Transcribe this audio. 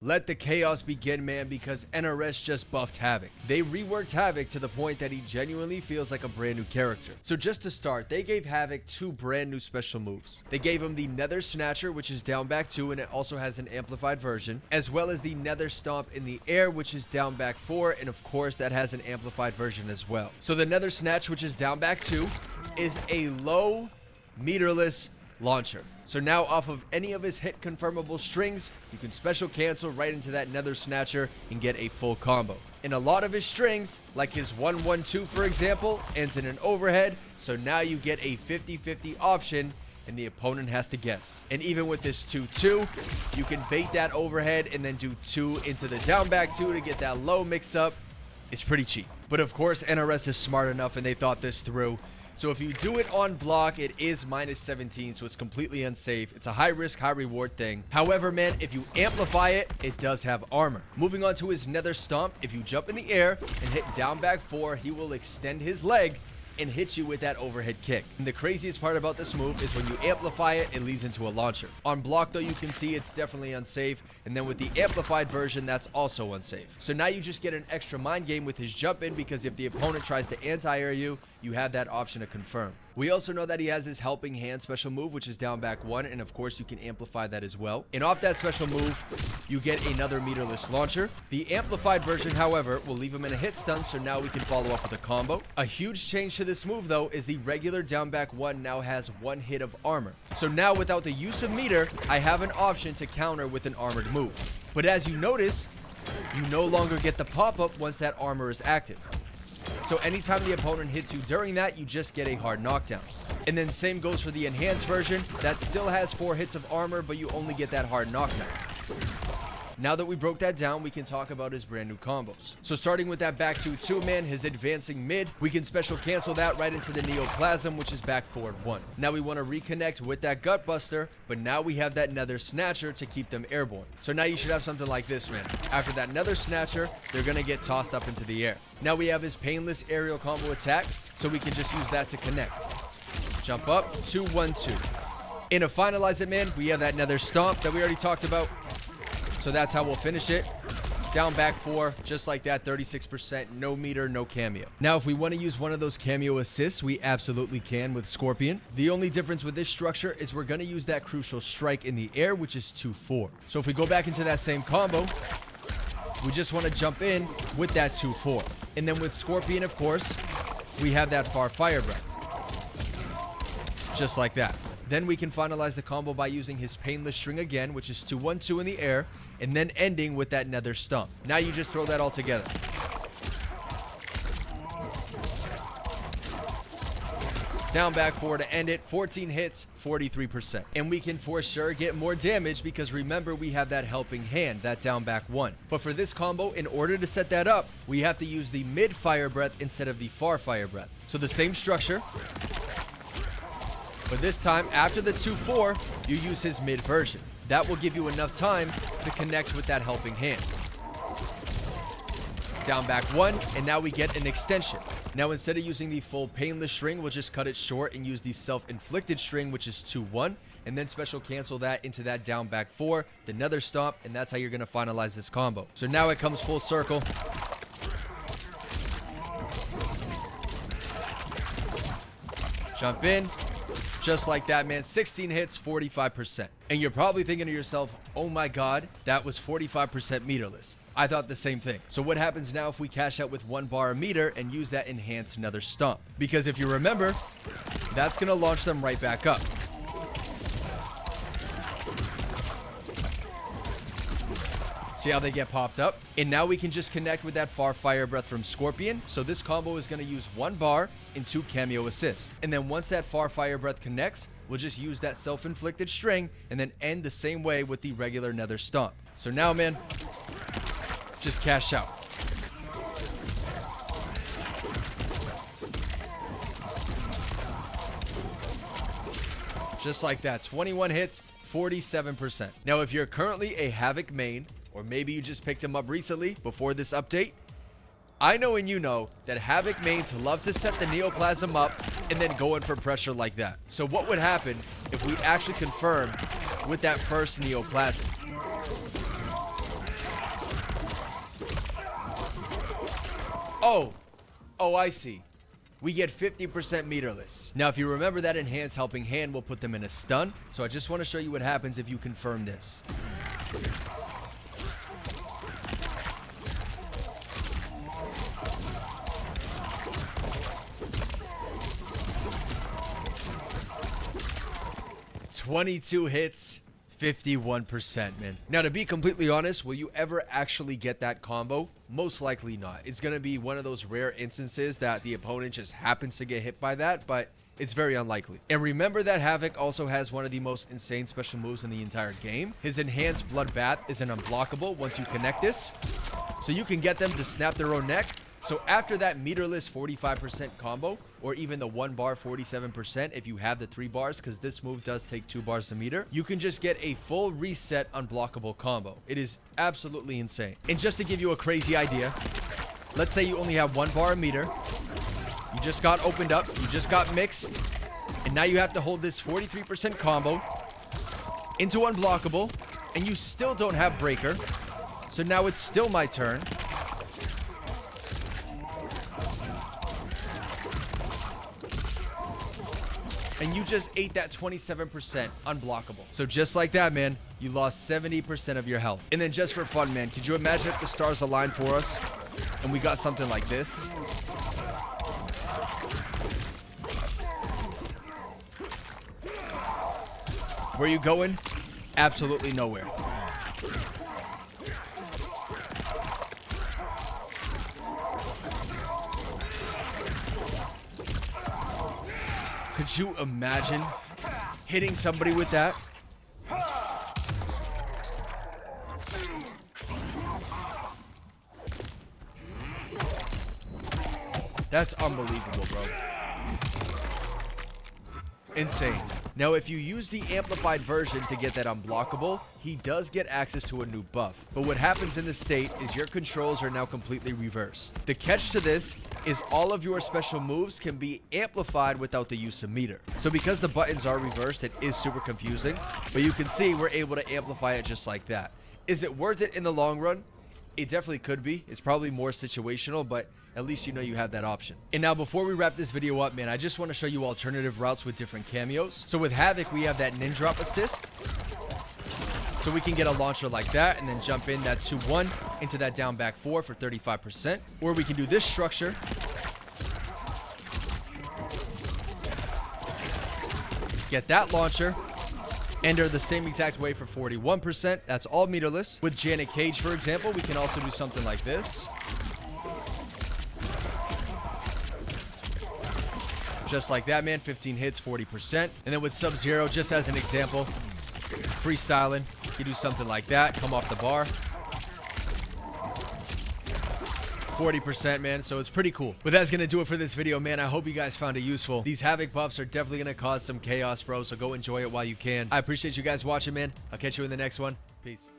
Let the chaos begin, man, because NRS just buffed Havik. They reworked Havik to the point that he genuinely feels like a brand new character. So just to start, they gave Havik two brand new special moves. They gave him the Nether Snatcher, which is down back 2, and it also has an amplified version, as well as the Nether Stomp in the air, which is down back 4, and of course that has an amplified version as well. So the Nether Snatch, which is down back 2, is a low meterless launcher. So now off of any of his hit confirmable strings, you can special cancel right into that Nether Snatcher and get a full combo. And a lot of his strings, like his 1-1-2 for example, ends in an overhead, so now you get a 50-50 option and the opponent has to guess. And even with this 2-2, you can bait that overhead and then do 2 into the down back 2 to get that low mix up. It's pretty cheap. But of course NRS is smart enough and they thought this through. So if you do it on block, it is -17, so it's completely unsafe. It's a high risk, high reward thing. However, man, if you amplify it, it does have armor. Moving on to his Nether Stomp, if you jump in the air and hit down back 4, he will extend his leg and hit you with that overhead kick. And the craziest part about this move is when you amplify it, it leads into a launcher. On block though, you can see it's definitely unsafe, and then with the amplified version, that's also unsafe. So now you just get an extra mind game with his jump in, because if the opponent tries to anti-air you, you have that option to confirm. We also know that he has his helping hand special move, which is down back 1, and of course you can amplify that as well. And off that special move, you get another meterless launcher. The amplified version, however, will leave him in a hit stun, so now we can follow up with a combo. A huge change to this move though is the regular down back 1 now has 1 hit of armor. So now without the use of meter, I have an option to counter with an armored move. But as you notice, you no longer get the pop-up once that armor is active. So anytime the opponent hits you during that, you just get a hard knockdown. And then same goes for the enhanced version. That still has 4 hits of armor, but you only get that hard knockdown. Now that we broke that down, we can talk about his brand new combos. So starting with that back 2-2, man, his advancing mid, we can special cancel that right into the Neoplasm, which is back forward 1. Now we want to reconnect with that Gutbuster, but now we have that Nether Snatcher to keep them airborne. So now you should have something like this, man. After that Nether Snatcher, they're going to get tossed up into the air. Now we have his painless aerial combo attack, so we can just use that to connect. Jump up, 2-1-2. And to finalize it, man, we have that Nether Stomp that we already talked about. So that's how we'll finish it. Down back 4, just like that, 36%, no meter, no cameo. Now, if we want to use one of those cameo assists, we absolutely can with Scorpion. The only difference with this structure is we're going to use that crucial strike in the air, which is 2-4. So if we go back into that same combo, we just want to jump in with that 2-4. And then with Scorpion, of course, we have that far fire breath. Just like that. Then we can finalize the combo by using his painless string again, which is 2-1-2 in the air, and then ending with that Nether Stomp. Now you just throw that all together. Down back 4 to end it, 14 hits, 43%. And we can for sure get more damage because remember we have that helping hand, that down back 1. But for this combo, in order to set that up, we have to use the mid fire breath instead of the far fire breath. So the same structure, but this time, after the 2-4, you use his mid version. That will give you enough time to connect with that helping hand. Down back 1, and now we get an extension. Now instead of using the full painless string, we'll just cut it short and use the self-inflicted string, which is 2-1, and then special cancel that into that down back 4, the Nether Stomp, and that's how you're going to finalize this combo. So now it comes full circle. Jump in. Just like that, man. 16 hits, 45%. And you're probably thinking to yourself, oh my god, that was 45% meterless. I thought the same thing. So what happens now if we cash out with 1 bar a meter and use that enhanced Nether Stomp? Because if you remember, that's going to launch them right back up. See how they get popped up? And now we can just connect with that far fire breath from Scorpion. So this combo is going to use 1 bar and 2 cameo assists. And then once that far fire breath connects, we'll just use that self-inflicted string and then end the same way with the regular Nether Stomp. So now, man, just cash out. Just like that, 21 hits, 47%. Now, if you're currently a Havik main, or maybe you just picked him up recently before this update, I know and you know that Havik mains love to set the Neoplasm up and then go in for pressure like that. So what would happen if we actually confirm with that first Neoplasm? Oh, I see. We get 50% meterless. Now, if you remember that enhanced helping hand will put them in a stun. So I just want to show you what happens if you confirm this. "22 hits, 51%, man." Now, to be completely honest, will you ever actually get that combo? Most likely not. It's going to be one of those rare instances that the opponent just happens to get hit by that, but it's very unlikely. And remember that Havik also has one of the most insane special moves in the entire game. His enhanced bloodbath is an unblockable once you connect this, so you can get them to snap their own neck. So after that meterless 45% combo, or even the 1 bar 47% if you have the 3 bars, because this move does take 2 bars to meter, you can just get a full reset unblockable combo. It is absolutely insane. And just to give you a crazy idea, let's say you only have 1 bar a meter, you just got opened up, you just got mixed, and now you have to hold this 43% combo into unblockable, and you still don't have breaker. So now it's still my turn. And you just ate that 27% unblockable. So just like that, man, you lost 70% of your health. And then just for fun, man, could you imagine if the stars aligned for us and we got something like this? Where are you going? Absolutely nowhere. Could you imagine hitting somebody with that? That's unbelievable, bro. Insane. Now, if you use the amplified version to get that unblockable, he does get access to a new buff. But what happens in this state is your controls are now completely reversed. The catch to this is all of your special moves can be amplified without the use of meter. So because the buttons are reversed, it is super confusing. But you can see we're able to amplify it just like that. Is it worth it in the long run? It definitely could be. It's probably more situational, but at least you know you have that option. And now before we wrap this video up, man, I just want to show you alternative routes with different cameos. So with Havik, we have that ninja assist. So we can get a launcher like that and then jump in that 2-1 into that down back 4 for 35%. Or we can do this structure. Get that launcher. Enter the same exact way for 41%. That's all meterless. With Janet Cage, for example, we can also do something like this. Just like that, man. 15 hits, 40%. And then with Sub-Zero, just as an example, freestyling, you do something like that. Come off the bar. 40%, man. So it's pretty cool. But that's going to do it for this video, man. I hope you guys found it useful. These Havik buffs are definitely going to cause some chaos, bro. So go enjoy it while you can. I appreciate you guys watching, man. I'll catch you in the next one. Peace.